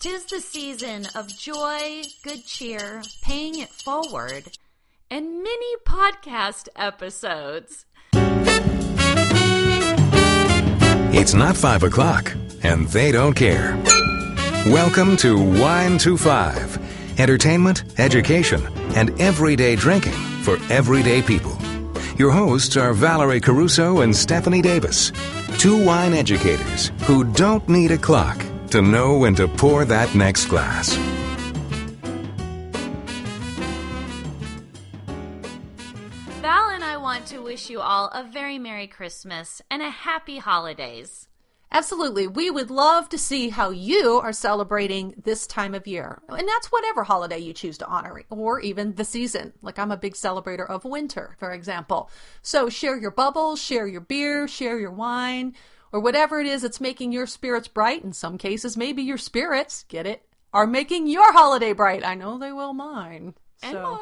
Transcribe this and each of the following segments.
'Tis the season of joy, good cheer, paying it forward, and mini podcast episodes. It's not 5 o'clock, and they don't care. Welcome to Wine to 5. Entertainment, education, and everyday drinking for everyday people. Your hosts are Valerie Caruso and Stephanie Davis, two wine educators who don't need a clock to know when to pour that next glass. Val and I want to wish you all a very Merry Christmas and a Happy Holidays. Absolutely. We would love to see how you are celebrating this time of year. And that's whatever holiday you choose to honor, or even the season. Like I'm a big celebrator of winter, for example. So share your bubbles, share your beer, share your wine, or whatever it is that's making your spirits bright. In some cases, maybe your spirits, get it, are making your holiday bright. I know they will mine. And mine.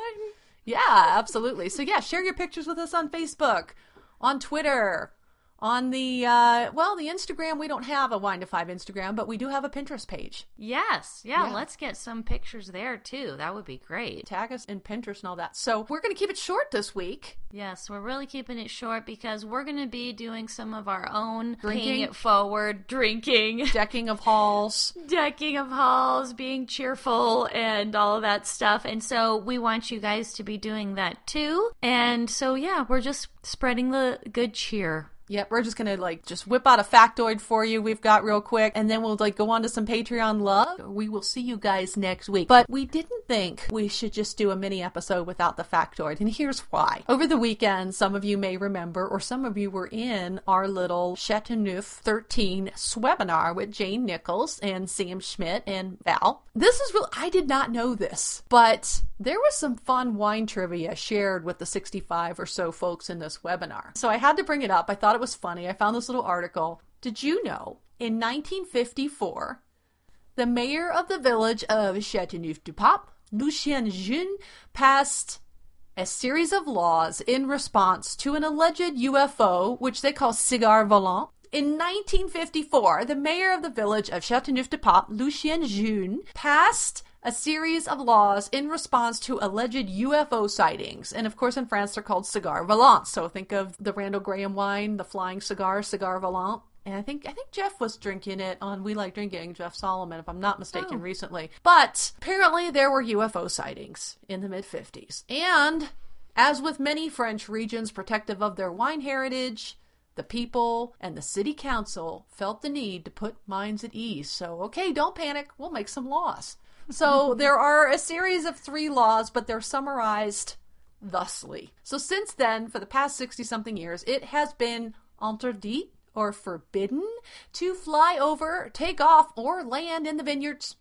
Yeah, absolutely. So yeah, share your pictures with us on Facebook, on Twitter, on the Instagram. We don't have a Wine to 5 Instagram, but we do have a Pinterest page. Yes. Yeah, let's get some pictures there too. That would be great. Tag us in Pinterest and all that. So we're going to keep it short this week. Yes, we're really keeping it short because we're going to be doing some of our own Drinking. paying it forward, drinking. Decking of halls. Decking of halls, being cheerful, and all of that stuff. And so we want you guys to be doing that too. And so, yeah, we're just spreading the good cheer. Yep, we're just going to just whip out a factoid for you we've got real quick, and then we'll go on to some Patreon love. We will see you guys next week. But we didn't think we should just do a mini episode without the factoid, and here's why. Over the weekend, some of you may remember, or some of you were in our little Chateauneuf 13 webinar with Jane Nichols and Sam Schmidt and Val. This is real. I did not know this, but there was some fun wine trivia shared with the 65 or so folks in this webinar. So I had to bring it up. I thought it was funny. I found this little article. Did you know, in 1954, the mayor of the village of Châteauneuf-du-Pape, Lucien Jeune, passed a series of laws in response to an alleged UFO, which they call cigar volant. In 1954, the mayor of the village of Châteauneuf-du-Pape, Lucien Jeune, passed a series of laws in response to alleged UFO sightings. And of course, in France, they're called cigar volants. So think of the Randall Graham wine, the flying cigar, cigar volant. And I think Jeff was drinking it on We Like Drinking, Jeff Solomon, if I'm not mistaken, recently. But apparently there were UFO sightings in the mid-50s. And as with many French regions protective of their wine heritage, the people and the city council felt the need to put minds at ease. So, okay, don't panic. We'll make some laws. So there are a series of 3 laws, but they're summarized thusly. So since then, for the past 60-something years, it has been interdit, or forbidden, to fly over, take off, or land in the vineyards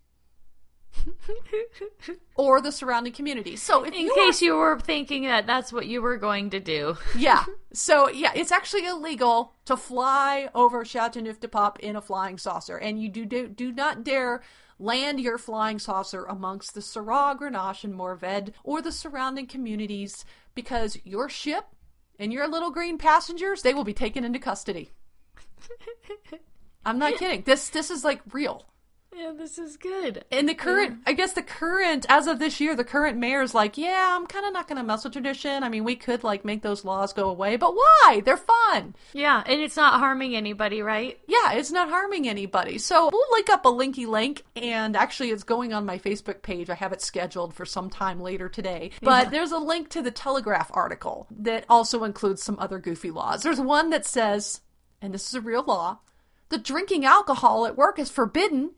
or the surrounding community. So if in case you were thinking that that's what you were going to do. Yeah. So yeah, it's actually illegal to fly over Châteauneuf-du-Pape in a flying saucer, and you do not dare land your flying saucer amongst the Syrah, Grenache, and Mourvedre or the surrounding communities, because your ship and your little green passengers, they will be taken into custody. I'm not kidding. This is real. Yeah, this is good. And as of this year, the current mayor's yeah, I'm kind of not going to mess with tradition. I mean, we could make those laws go away, but why? They're fun. Yeah, and it's not harming anybody, right? Yeah, it's not harming anybody. So we'll link up a linky link, and actually it's going on my Facebook page. I have it scheduled for some time later today. But there's a link to the Telegraph article that also includes some other goofy laws. There's one that says, and this is a real law, that drinking alcohol at work is forbidden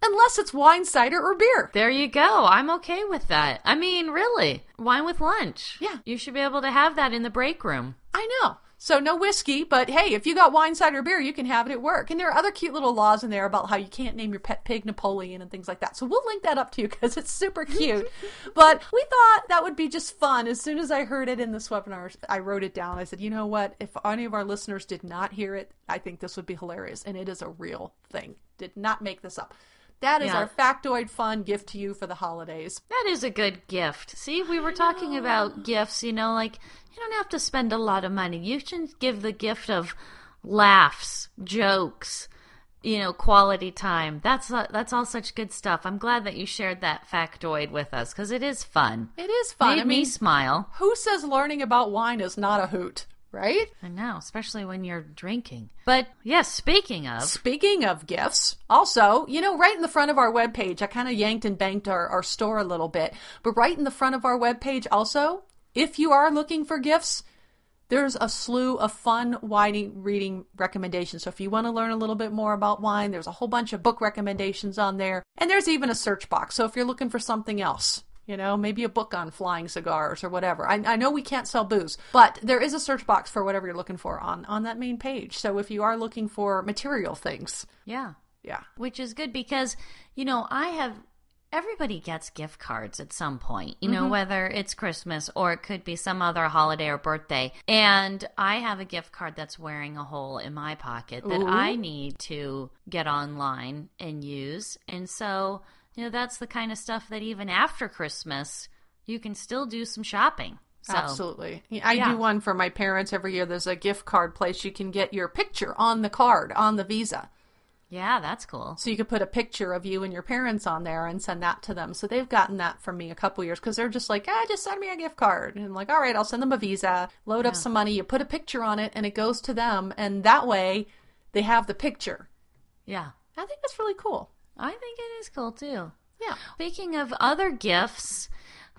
unless it's wine, cider, or beer. There you go. I'm okay with that. I mean, really. Wine with lunch. Yeah. You should be able to have that in the break room. I know. So no whiskey, but hey, if you got wine, cider, beer, you can have it at work. And there are other cute little laws in there about how you can't name your pet pig Napoleon and things like that. So we'll link that up to you because it's super cute. But we thought that would be just fun. As soon as I heard it in this webinar, I wrote it down. I said, you know what? If any of our listeners did not hear it, I think this would be hilarious. And it is a real thing. Did not make this up. That is our factoid fun gift to you for the holidays. That is a good gift. See, we were talking about gifts, you don't have to spend a lot of money. You should give the gift of laughs, jokes, quality time. That's all such good stuff. I'm glad that you shared that factoid with us because it is fun. It is fun. Made me smile. Who says learning about wine is not a hoot? Right? I know, especially when you're drinking. But yes, speaking of gifts, also, right in the front of our webpage, I kind of yanked and banked our store a little bit, but right in the front of our webpage also, if you are looking for gifts, there's a slew of fun wine reading recommendations. So if you want to learn a little bit more about wine, there's a whole bunch of book recommendations on there, and there's even a search box. So if you're looking for something else, maybe a book on flying cigars or whatever. I know we can't sell booze, but there is a search box for whatever you're looking for on that main page. So if you are looking for material things. Yeah. Yeah. Which is good because, everybody gets gift cards at some point, whether it's Christmas or it could be some other holiday or birthday. And I have a gift card that's wearing a hole in my pocket that I need to get online and use. And so... that's the kind of stuff that even after Christmas, you can still do some shopping. So, absolutely. I do one for my parents every year. There's a gift card place. You can get your picture on the card, on the Visa. Yeah, that's cool. So you could put a picture of you and your parents on there and send that to them. So they've gotten that from me a couple years because they're just like, just send me a gift card. And I'm like, all right, I'll send them a Visa, load up some money, you put a picture on it, and it goes to them. And that way, they have the picture. Yeah. I think that's really cool. I think it is cool, too. Yeah. Speaking of other gifts,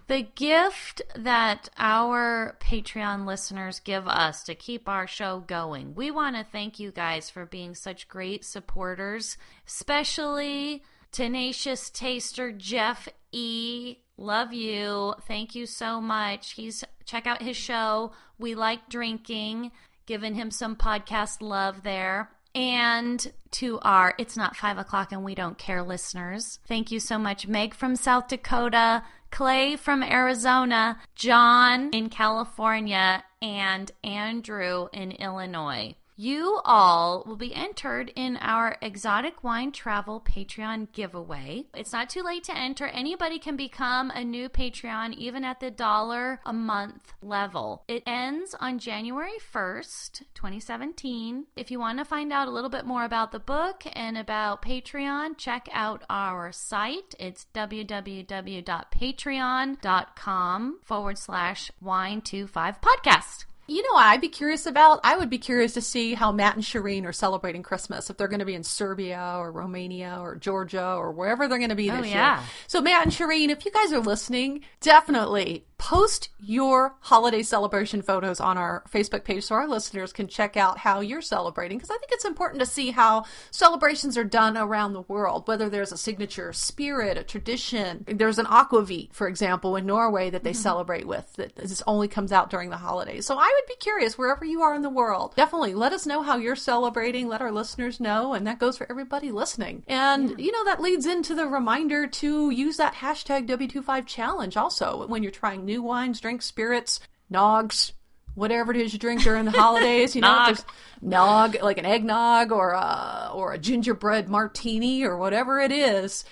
the gift that our Patreon listeners give us to keep our show going, we want to thank you guys for being such great supporters, especially Tenacious Taster Jeff E. Love you. Thank you so much. Check out his show, We Like Drinking, giving him some podcast love there. And to our It's Not 5 o'clock and We Don't Care listeners, thank you so much. Meg from South Dakota, Clay from Arizona, John in California, and Andrew in Illinois. You all will be entered in our Exotic Wine Travel Patreon giveaway. It's not too late to enter. Anybody can become a new Patreon, even at the $1 a month level. It ends on January 1st, 2017. If you want to find out a little bit more about the book and about Patreon, check out our site. It's www.patreon.com/wine25podcast. You know what I'd be curious about? I would be curious to see how Matt and Shireen are celebrating Christmas, if they're going to be in Serbia or Romania or Georgia or wherever they're going to be this year. So Matt and Shireen, if you guys are listening, definitely post your holiday celebration photos on our Facebook page so our listeners can check out how you're celebrating, because I think it's important to see how celebrations are done around the world, whether there's a signature spirit, a tradition. There's an aquavit, for example, in Norway that they celebrate with that this only comes out during the holidays. So I would be curious, wherever you are in the world, definitely let us know how you're celebrating, let our listeners know, and that goes for everybody listening. And, that leads into the reminder to use that hashtag W25 challenge also when you're trying new wines, drinks, spirits, nogs, whatever it is you drink during the holidays. There's nog, like an eggnog or a gingerbread martini or whatever it is,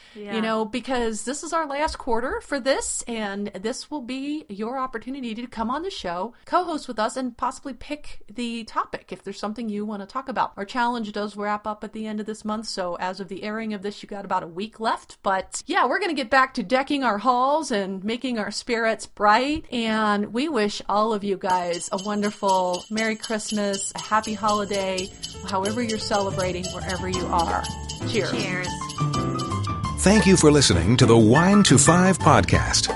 because this is our last quarter for this, and this will be your opportunity to come on the show, co-host with us, and possibly pick the topic if there's something you want to talk about. Our challenge does wrap up at the end of this month, so as of the airing of this, you got about a week left, but yeah, we're going to get back to decking our halls and making our spirits bright, and we wish all of you guys a wonderful Merry Christmas, a happy holiday, however you're celebrating, wherever you are. Cheers. Cheers. Thank you for listening to the Wine to Five podcast.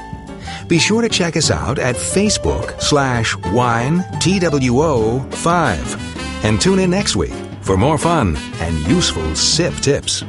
Be sure to check us out at Facebook/WineTWO5 and tune in next week for more fun and useful sip tips.